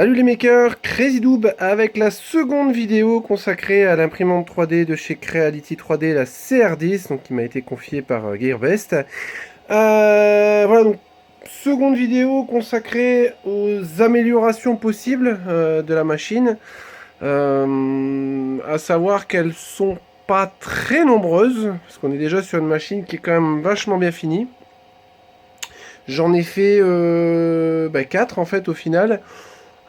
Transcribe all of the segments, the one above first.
Salut les makers, CrazyDoob avec la seconde vidéo consacrée à l'imprimante 3D de chez Creality 3D, la CR10, donc qui m'a été confiée par Gearbest. Voilà, donc seconde vidéo consacrée aux améliorations possibles de la machine, à savoir qu'elles sont pas très nombreuses, parce qu'on est déjà sur une machine qui est quand même vachement bien finie. J'en ai fait 4 en fait au final.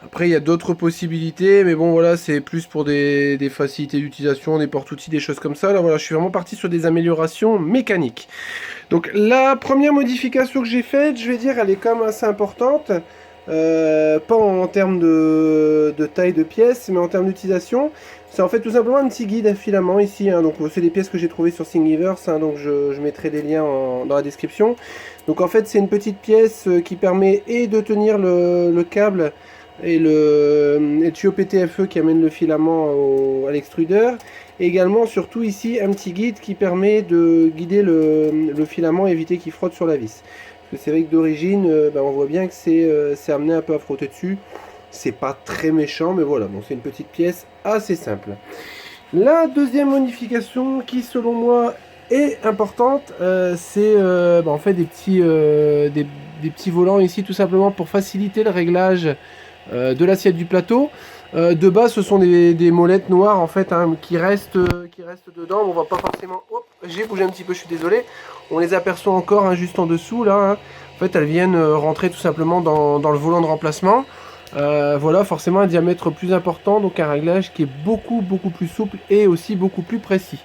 Après, il y a d'autres possibilités, mais bon, voilà, c'est plus pour des facilités d'utilisation, des porte-outils, des choses comme ça. Là, voilà, je suis vraiment parti sur des améliorations mécaniques. Donc, la première modification que j'ai faite, je vais dire, elle est quand même assez importante. Pas en termes de taille de pièces, mais en termes d'utilisation. C'est en fait tout simplement un petit guide à filament ici. Hein. Donc, c'est des pièces que j'ai trouvées sur Thingiverse, hein, donc je mettrai des liens dans la description. Donc, en fait, c'est une petite pièce qui permet et de tenir le câble et le tuyau PTFE qui amène le filament à l'extrudeur. Et également, surtout ici, un petit guide qui permet de guider le filament et éviter qu'il frotte sur la vis. Parce que c'est vrai que d'origine, on voit bien que c'est amené un peu à frotter dessus. C'est pas très méchant, mais voilà, bon, c'est une petite pièce assez simple. La deuxième modification qui, selon moi, est importante, c'est en fait des petits volants ici, tout simplement pour faciliter le réglage de l'assiette du plateau. De base, ce sont des molettes noires en fait hein, qui restent dedans. On voit pas forcément. Hop, j'ai bougé un petit peu, je suis désolé. On les aperçoit encore hein, juste en dessous là. Hein. En fait, elles viennent rentrer tout simplement dans le volant de remplacement. Voilà, forcément un diamètre plus important, donc un réglage qui est beaucoup plus souple et aussi beaucoup plus précis.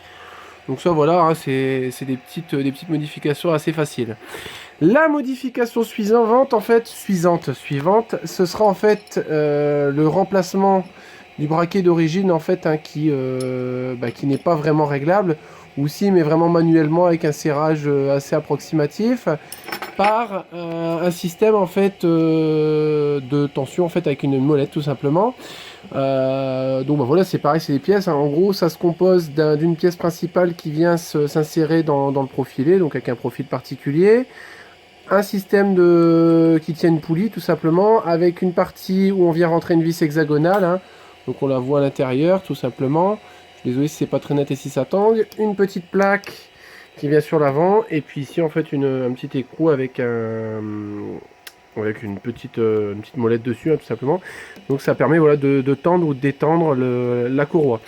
Donc ça voilà, hein, c'est des petites modifications assez faciles. La modification suivante, ce sera en fait le remplacement du braquet d'origine en fait hein, qui n'est pas vraiment réglable, ou si mais vraiment manuellement avec un serrage assez approximatif, par un système en fait de tension en fait avec une molette tout simplement. Donc voilà, c'est pareil, c'est des pièces. Hein. En gros, ça se compose d'une pièce principale qui vient s'insérer dans le profilé, donc avec un profil particulier. Un système qui tient une poulie tout simplement, avec une partie où on vient rentrer une vis hexagonale. Hein. Donc on la voit à l'intérieur tout simplement. Désolé si c'est pas très net et si ça tangue. Une petite plaque qui vient sur l'avant. Et puis ici en fait un petit écrou avec une petite molette dessus hein, tout simplement. Donc ça permet voilà, de tendre ou de détendre la courroie.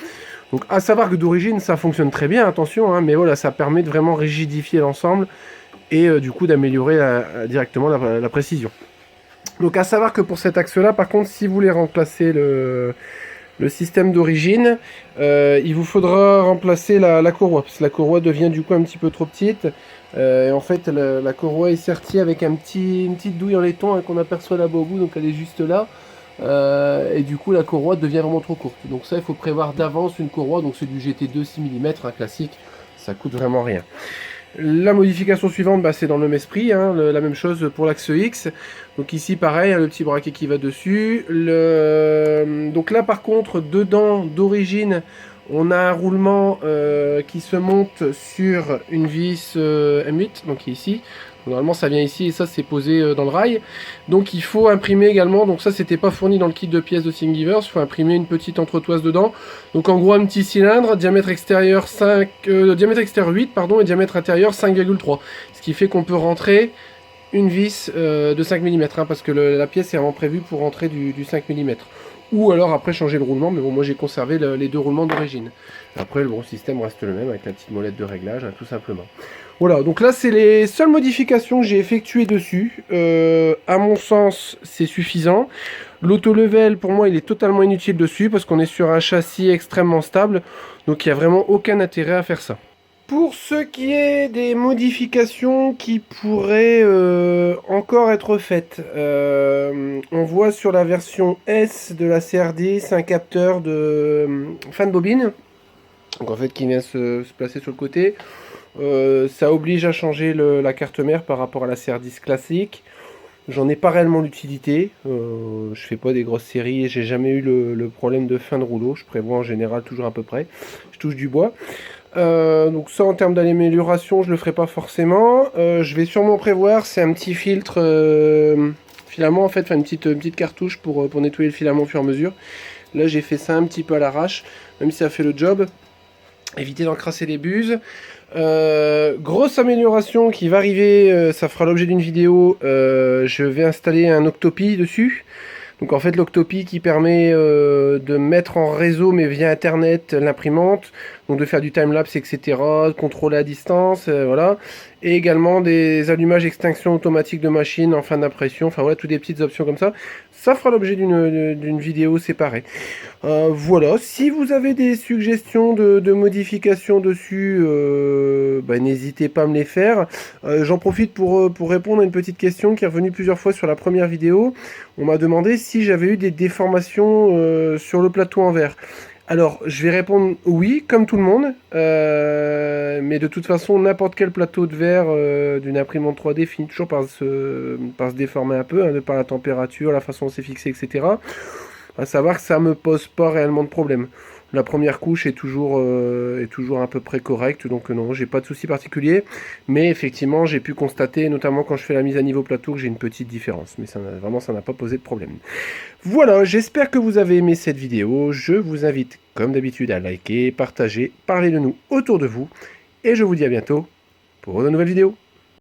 Donc à savoir que d'origine ça fonctionne très bien, attention, hein, mais voilà, ça permet de vraiment rigidifier l'ensemble et du coup d'améliorer directement la précision. Donc à savoir que pour cet axe là par contre si vous voulez remplacer le système d'origine, il vous faudra remplacer la courroie, parce que la courroie devient du coup un petit peu trop petite. Et en fait la courroie est sertie avec une petite douille en laiton hein, qu'on aperçoit là-bas au bout, donc elle est juste là. Et du coup la courroie devient vraiment trop courte. Donc ça il faut prévoir d'avance une courroie, donc c'est du GT2 6 mm hein, classique, ça coûte vraiment rien. La modification suivante, c'est dans le même esprit, hein, la même chose pour l'axe X. Donc ici pareil, hein, le petit braquet qui va dessus. Donc là par contre, dedans d'origine, on a un roulement qui se monte sur une vis M8, donc qui est ici. Normalement ça vient ici et ça c'est posé dans le rail. Donc il faut imprimer également, donc ça c'était pas fourni dans le kit de pièces de Thingiverse, il faut imprimer une petite entretoise dedans. Donc en gros un petit cylindre, diamètre extérieur 8 pardon, et diamètre intérieur 5,3. Ce qui fait qu'on peut rentrer une vis de 5 mm, hein, parce que la pièce est vraiment prévue pour rentrer du 5 mm. Ou alors après changer le roulement, mais bon moi j'ai conservé les deux roulements d'origine. Après le système reste le même avec la petite molette de réglage, hein, tout simplement. Voilà, donc là c'est les seules modifications que j'ai effectuées dessus. À mon sens c'est suffisant. L'auto-level pour moi il est totalement inutile dessus parce qu'on est sur un châssis extrêmement stable. Donc il n'y a vraiment aucun intérêt à faire ça. Pour ce qui est des modifications qui pourraient encore être faites, on voit sur la version S de la CR10 un capteur de fin de bobine, donc en fait qui vient se placer sur le côté. Ça oblige à changer la carte mère par rapport à la CR10 classique. J'en ai pas réellement l'utilité. Je fais pas des grosses séries et j'ai jamais eu le problème de fin de rouleau. Je prévois en général toujours à peu près. Je touche du bois. Donc ça en termes d'amélioration je le ferai pas forcément. Je vais sûrement prévoir c'est un petit filtre filament en fait, enfin une petite cartouche pour nettoyer le filament au fur et à mesure. Là j'ai fait ça un petit peu à l'arrache, même si ça fait le job. Éviter d'encrasser les buses. Grosse amélioration qui va arriver, ça fera l'objet d'une vidéo. Je vais installer un Octopi dessus. Donc en fait l'Octopi qui permet de mettre en réseau mais via internet l'imprimante, donc de faire du timelapse etc, de contrôler à distance, voilà. Et également des allumages extinction automatique de machine en fin d'impression, enfin voilà, toutes des petites options comme ça. Ça fera l'objet d'une vidéo séparée. Voilà, si vous avez des suggestions de modifications dessus, n'hésitez pas à me les faire. J'en profite pour répondre à une petite question qui est revenue plusieurs fois sur la première vidéo. On m'a demandé si j'avais eu des déformations sur le plateau en verre. Alors, je vais répondre oui, comme tout le monde, mais de toute façon, n'importe quel plateau de verre d'une imprimante 3D finit toujours par se déformer un peu, hein, de par la température, la façon dont c'est fixé, etc. À savoir que ça me pose pas réellement de problème. La première couche est toujours à peu près correcte, donc non, j'ai pas de souci particulier. Mais effectivement, j'ai pu constater, notamment quand je fais la mise à niveau plateau, que j'ai une petite différence. Mais ça n'a pas posé de problème. Voilà, j'espère que vous avez aimé cette vidéo. Je vous invite, comme d'habitude, à liker, partager, parler de nous autour de vous. Et je vous dis à bientôt pour de nouvelles vidéos.